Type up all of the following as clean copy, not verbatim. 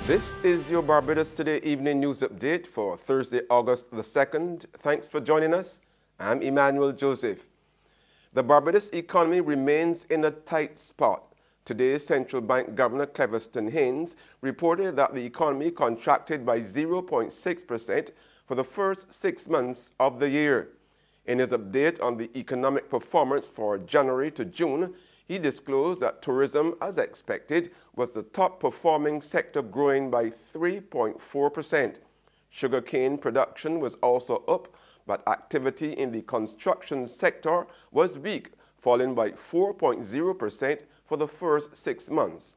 This is your Barbados Today evening news update for Thursday, August the 2nd. Thanks for joining us. I'm Emmanuel Joseph. The Barbados economy remains in a tight spot. Today, Central Bank Governor Cleverston Haynes reported that the economy contracted by 0.6% for the first 6 months of the year. In his update on the economic performance for January to June, he disclosed that tourism, as expected, was the top performing sector, growing by 3.4%. Sugarcane production was also up, but activity in the construction sector was weak, falling by 4.0% for the first 6 months.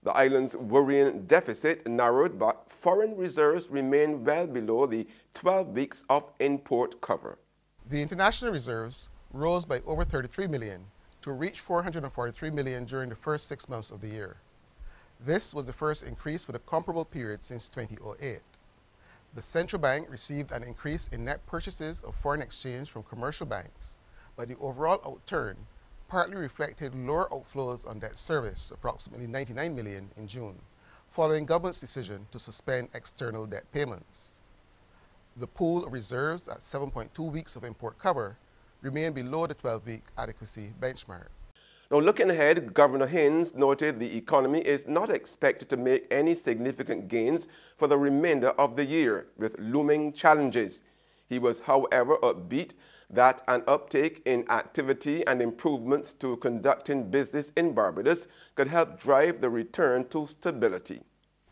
The island's worrying deficit narrowed, but foreign reserves remain well below the 12 weeks of import cover. The international reserves rose by over 33 million to reach 443 million during the first 6 months of the year. This was the first increase for the comparable period since 2008. The central bank received an increase in net purchases of foreign exchange from commercial banks, but the overall outturn partly reflected lower outflows on debt service, approximately 99 million in June, following government's decision to suspend external debt payments. The pool of reserves at 7.2 weeks of import cover remain below the 12-week adequacy benchmark. Now, looking ahead, Governor Haynes noted the economy is not expected to make any significant gains for the remainder of the year, with looming challenges. He was, however, upbeat that an uptake in activity and improvements to conducting business in Barbados could help drive the return to stability.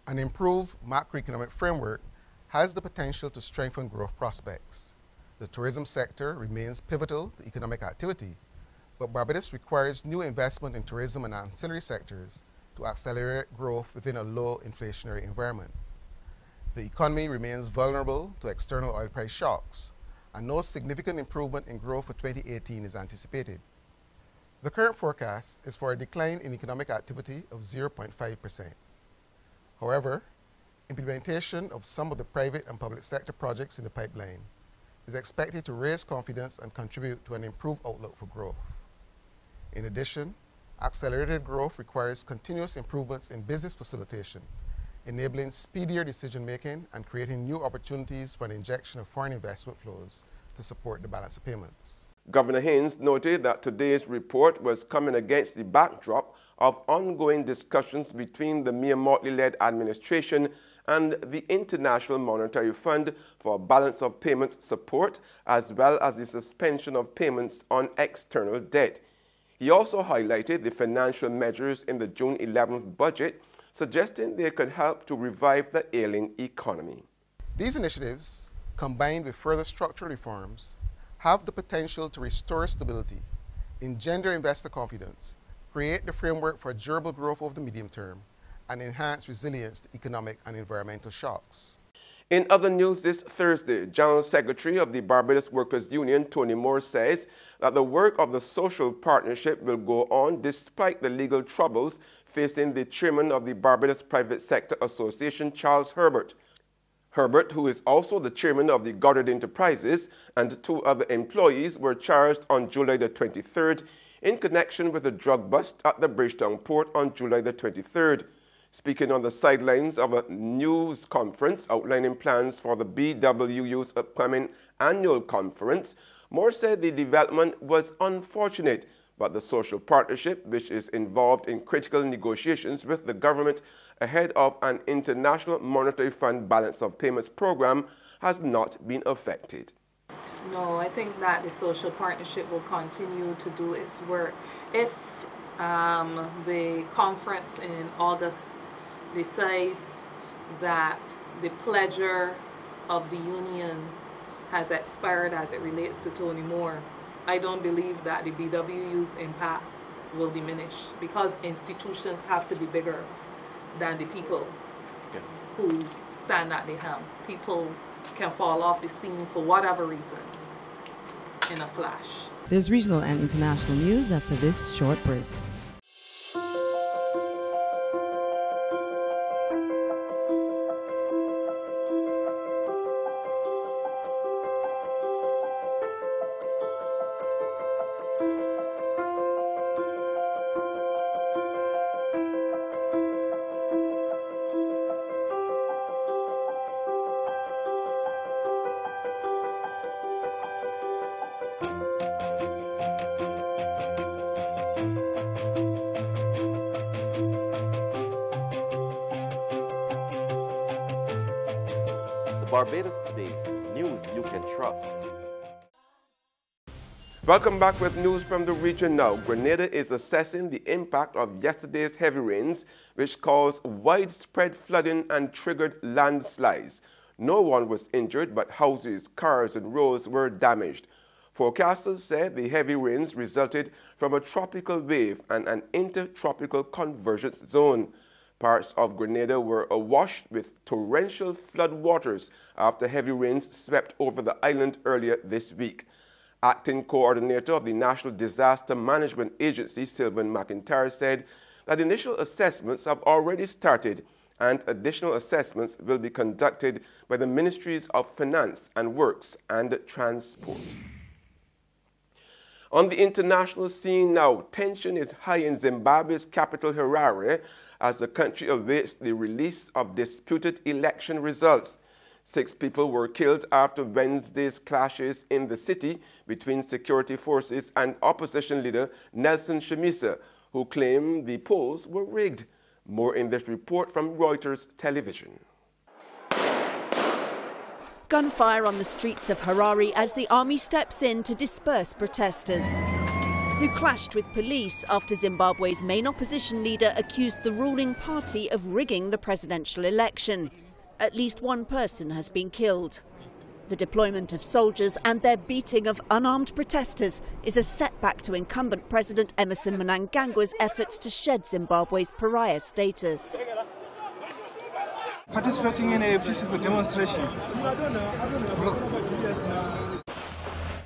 An improved macroeconomic framework has the potential to strengthen growth prospects. The tourism sector remains pivotal to economic activity, but Barbados requires new investment in tourism and ancillary sectors to accelerate growth within a low inflationary environment. The economy remains vulnerable to external oil price shocks, and no significant improvement in growth for 2018 is anticipated. The current forecast is for a decline in economic activity of 0.5%. However, implementation of some of the private and public sector projects in the pipeline is expected to raise confidence and contribute to an improved outlook for growth. In addition, accelerated growth requires continuous improvements in business facilitation, enabling speedier decision-making and creating new opportunities for an injection of foreign investment flows to support the balance of payments. Governor Haynes noted that today's report was coming against the backdrop of ongoing discussions between the Mia Motley-led administration and the International Monetary Fund for balance of payments support, as well as the suspension of payments on external debt. He also highlighted the financial measures in the June 11th budget, suggesting they could help to revive the ailing economy. These initiatives, combined with further structural reforms, have the potential to restore stability, engender investor confidence, create the framework for durable growth over the medium term, and enhance resilience to economic and environmental shocks. In other news this Thursday, General Secretary of the Barbados Workers' Union, Tony Moore, says that the work of the social partnership will go on despite the legal troubles facing the chairman of the Barbados Private Sector Association, Charles Herbert. Herbert, who is also the chairman of the Goddard Enterprises, and 2 other employees were charged on July the 23rd in connection with a drug bust at the Bridgetown port on July the 23rd. Speaking on the sidelines of a news conference outlining plans for the BWU's upcoming annual conference, Moore said the development was unfortunate, but the social partnership, which is involved in critical negotiations with the government ahead of an International Monetary Fund balance of payments program, has not been affected. No, I think that the social partnership will continue to do its work. If the conference in August decides that the pleasure of the union has expired as it relates to Tony Moore, I don't believe that the BWU's impact will diminish, because institutions have to be bigger than the people who stand at the helm. People can fall off the scene for whatever reason in a flash. There's regional and international news after this short break. Barbados Today, news you can trust. Welcome back with news from the region now. Grenada is assessing the impact of yesterday's heavy rains, which caused widespread flooding and triggered landslides. No one was injured, but houses, cars, and roads were damaged. Forecasters said the heavy rains resulted from a tropical wave and an intertropical convergence zone. Parts of Grenada were awash with torrential floodwaters after heavy rains swept over the island earlier this week. Acting coordinator of the National Disaster Management Agency, Sylvan McIntyre, said that initial assessments have already started and additional assessments will be conducted by the Ministries of Finance and Works and Transport. On the international scene now, tension is high in Zimbabwe's capital Harare as the country awaits the release of disputed election results. 6 people were killed after Wednesday's clashes in the city between security forces and opposition leader Nelson Chamisa, who claimed the polls were rigged. More in this report from Reuters Television. Gunfire on the streets of Harare as the army steps in to disperse protesters, who clashed with police after Zimbabwe's main opposition leader accused the ruling party of rigging the presidential election. At least 1 person has been killed. The deployment of soldiers and their beating of unarmed protesters is a setback to incumbent President Emmerson Mnangagwa's efforts to shed Zimbabwe's pariah status. Participating in a peaceful demonstration.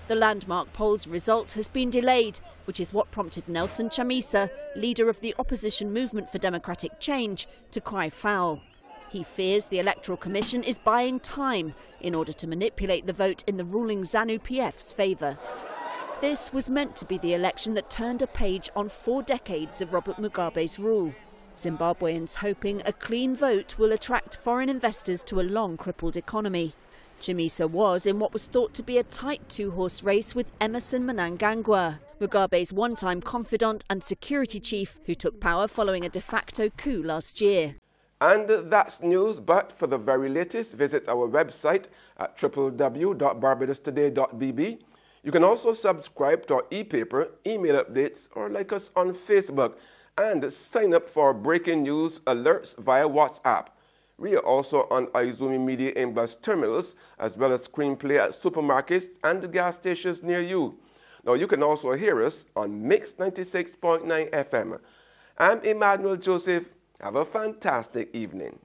The landmark polls result has been delayed, which is what prompted Nelson Chamisa, leader of the opposition Movement for Democratic Change, to cry foul. He fears the Electoral Commission is buying time in order to manipulate the vote in the ruling ZANU-PF's favour. This was meant to be the election that turned a page on 4 decades of Robert Mugabe's rule. Zimbabweans hoping a clean vote will attract foreign investors to a long-crippled economy. Chamisa was in what was thought to be a tight 2-horse race with Emmerson Mnangagwa, Mugabe's one-time confidant and security chief who took power following a de facto coup last year. And that's news, but for the very latest, visit our website at www.barbadostoday.bb. You can also subscribe to our e-paper, email updates, or like us on Facebook, and sign up for breaking news alerts via WhatsApp. We are also on Izumi Media in bus terminals, as well as screenplay at supermarkets and gas stations near you. Now, you can also hear us on Mix 96.9 FM. I'm Emmanuel Joseph. Have a fantastic evening.